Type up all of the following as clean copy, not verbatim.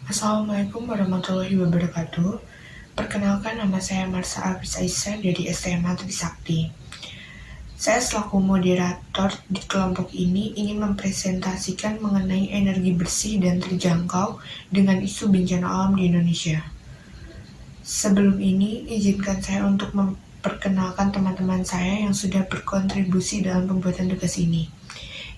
Assalamualaikum warahmatullahi wabarakatuh. Perkenalkan, nama saya Marsa Abis Aisyah dari SMA Trisakti. Saya selaku moderator di kelompok ini ingin mempresentasikan mengenai energi bersih dan terjangkau dengan isu bencana alam di Indonesia. Sebelum ini, izinkan saya untuk memperkenalkan teman-teman saya yang sudah berkontribusi dalam pembuatan tugas ini.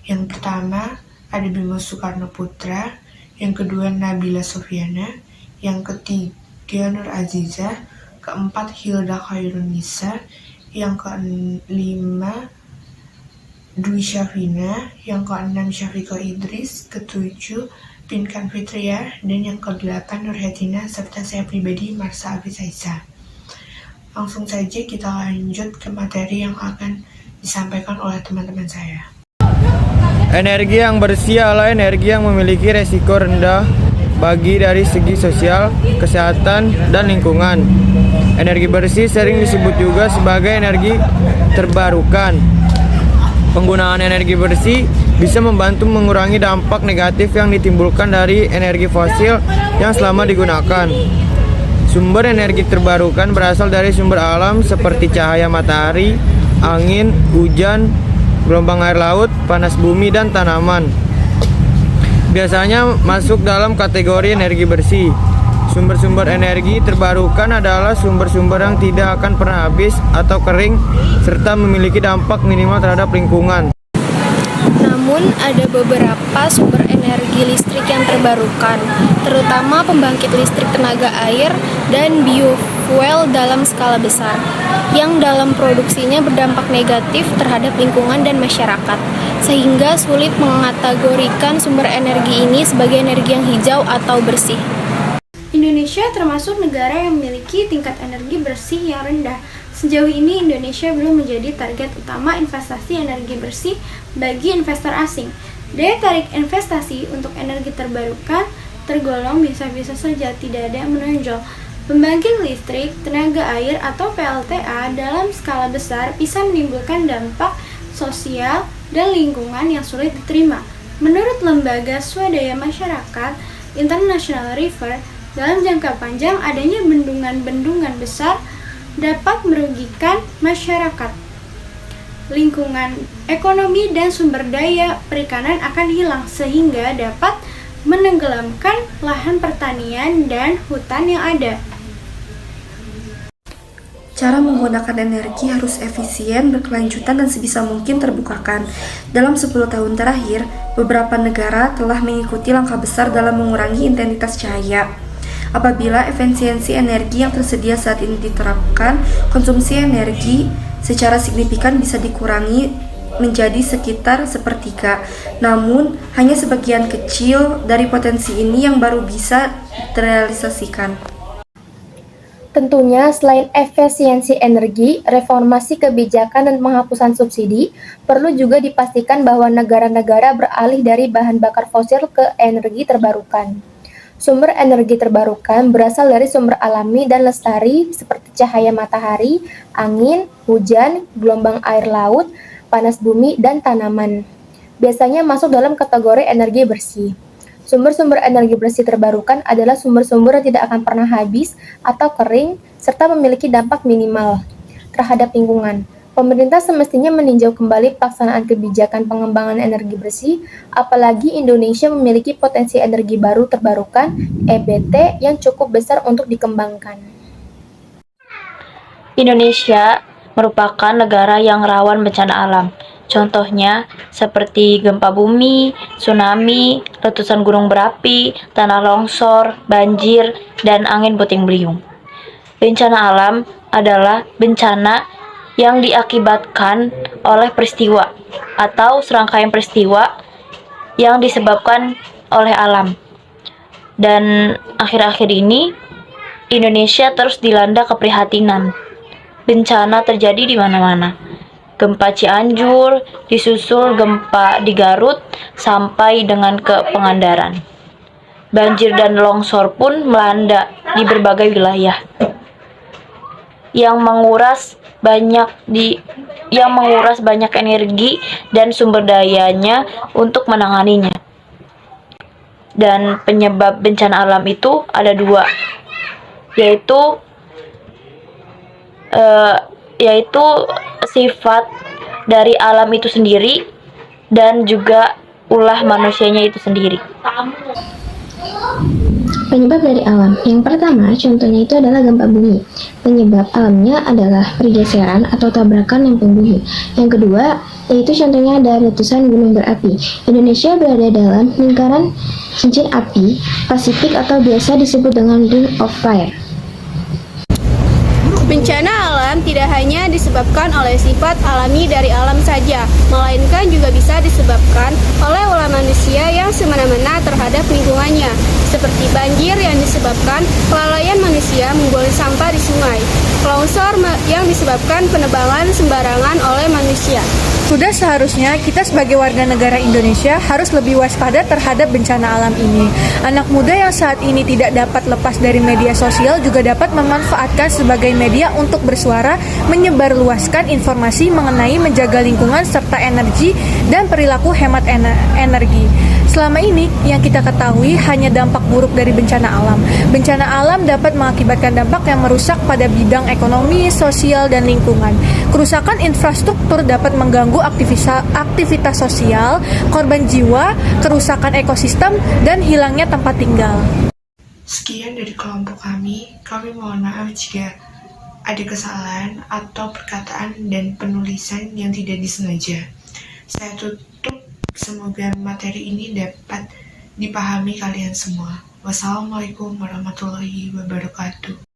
Yang pertama, ada Bimo Soekarno Putra, yang kedua Nabila Sofiana, yang ketiga Nur Azizah, keempat Hilda Khairunisa, yang kelima Dwi Syafina, yang keenam Syafiqah Idris, ketujuh Pinkan Fitria, dan yang kedelapan Nur Hetina, serta saya pribadi Marsa Abis Aisyah. Langsung saja kita lanjut ke materi yang akan disampaikan oleh teman-teman saya. Energi yang bersih adalah energi yang memiliki resiko rendah bagi dari segi sosial, kesehatan, dan lingkungan. Energi bersih sering disebut juga sebagai energi terbarukan. Penggunaan energi bersih bisa membantu mengurangi dampak negatif yang ditimbulkan dari energi fosil yang selama digunakan. Sumber energi terbarukan berasal dari sumber alam seperti cahaya matahari, angin, hujan, gelombang air laut, panas bumi, dan tanaman. Biasanya masuk dalam kategori energi bersih. Sumber-sumber energi terbarukan adalah sumber-sumber yang tidak akan pernah habis atau kering, serta memiliki dampak minimal terhadap lingkungan. Namun, ada beberapa sumber energi listrik yang terbarukan, terutama pembangkit listrik tenaga air dan biofuel dalam skala besar, yang dalam produksinya berdampak negatif terhadap lingkungan dan masyarakat, sehingga sulit mengategorikan sumber energi ini sebagai energi yang hijau atau bersih. Indonesia termasuk negara yang memiliki tingkat energi bersih yang rendah. Sejauh ini Indonesia belum menjadi target utama investasi energi bersih bagi investor asing. Daya tarik investasi untuk energi terbarukan tergolong biasa-biasa saja, tidak ada yang menonjol. Pembangkit listrik, tenaga air atau PLTA dalam skala besar bisa menimbulkan dampak sosial dan lingkungan yang sulit diterima. Menurut Lembaga Swadaya Masyarakat International River, dalam jangka panjang adanya bendungan-bendungan besar dapat merugikan masyarakat, lingkungan, ekonomi, dan sumber daya perikanan akan hilang, sehingga dapat menenggelamkan lahan pertanian dan hutan yang ada. Cara menggunakan energi harus efisien, berkelanjutan, dan sebisa mungkin terbukakan. Dalam 10 tahun terakhir, beberapa negara telah mengikuti langkah besar dalam mengurangi intensitas cahaya. Apabila efisiensi energi yang tersedia saat ini diterapkan, konsumsi energi secara signifikan bisa dikurangi menjadi sekitar sepertiga. Namun, hanya sebagian kecil dari potensi ini yang baru bisa terrealisasikan. Tentunya, selain efisiensi energi, reformasi kebijakan dan penghapusan subsidi, perlu juga dipastikan bahwa negara-negara beralih dari bahan bakar fosil ke energi terbarukan. Sumber energi terbarukan berasal dari sumber alami dan lestari seperti cahaya matahari, angin, hujan, gelombang air laut, panas bumi, dan tanaman. Biasanya masuk dalam kategori energi bersih. Sumber-sumber energi bersih terbarukan adalah sumber-sumber yang tidak akan pernah habis atau kering, serta memiliki dampak minimal terhadap lingkungan. Pemerintah semestinya meninjau kembali pelaksanaan kebijakan pengembangan energi bersih, apalagi Indonesia memiliki potensi energi baru terbarukan (EBT) yang cukup besar untuk dikembangkan. Indonesia merupakan negara yang rawan bencana alam. Contohnya seperti gempa bumi, tsunami, letusan gunung berapi, tanah longsor, banjir, dan angin puting beliung. Bencana alam adalah bencana yang diakibatkan oleh peristiwa atau serangkaian peristiwa yang disebabkan oleh alam. Dan akhir-akhir ini Indonesia terus dilanda keprihatinan. Bencana terjadi di mana-mana. Gempa Cianjur, disusul gempa di Garut, sampai dengan ke Pangandaran. Banjir dan longsor pun melanda di berbagai wilayah, yang menguras banyak energi dan sumber dayanya untuk menanganinya. dan penyebab bencana alam itu ada dua, yaitu sifat dari alam itu sendiri dan juga ulah manusianya itu sendiri. Penyebab dari alam. Yang pertama, contohnya itu adalah gempa bumi. Penyebab alamnya adalah pergeseran atau tabrakan lempeng bumi. Yang kedua, yaitu contohnya ada letusan gunung berapi. Indonesia berada dalam lingkaran cincin api Pasifik atau biasa disebut dengan Ring of Fire. Bencana alam tidak hanya disebabkan oleh sifat alami dari alam saja, melainkan juga bisa disebabkan oleh ulah manusia yang semena-mena terhadap lingkungannya, seperti banjir yang disebabkan kelalaian manusia membuang sampah di sungai, longsor yang disebabkan penebangan sembarangan oleh manusia. Sudah seharusnya kita sebagai warga negara Indonesia harus lebih waspada terhadap bencana alam ini. Anak muda yang saat ini tidak dapat lepas dari media sosial juga dapat memanfaatkan sebagai media untuk bersuara, menyebarluaskan informasi mengenai menjaga lingkungan serta energi dan perilaku hemat energi. Selama ini yang kita ketahui hanya dampak buruk dari bencana alam. Bencana alam dapat mengakibatkan dampak yang merusak pada bidang ekonomi, sosial, dan lingkungan. Kerusakan infrastruktur dapat mengganggu aktivitas sosial, korban jiwa, kerusakan ekosistem, dan hilangnya tempat tinggal. Sekian dari kelompok kami mohon maaf jika ada kesalahan atau perkataan dan penulisan yang tidak disengaja. Saya tutup, semoga materi ini dapat dipahami kalian semua. Wassalamualaikum warahmatullahi wabarakatuh.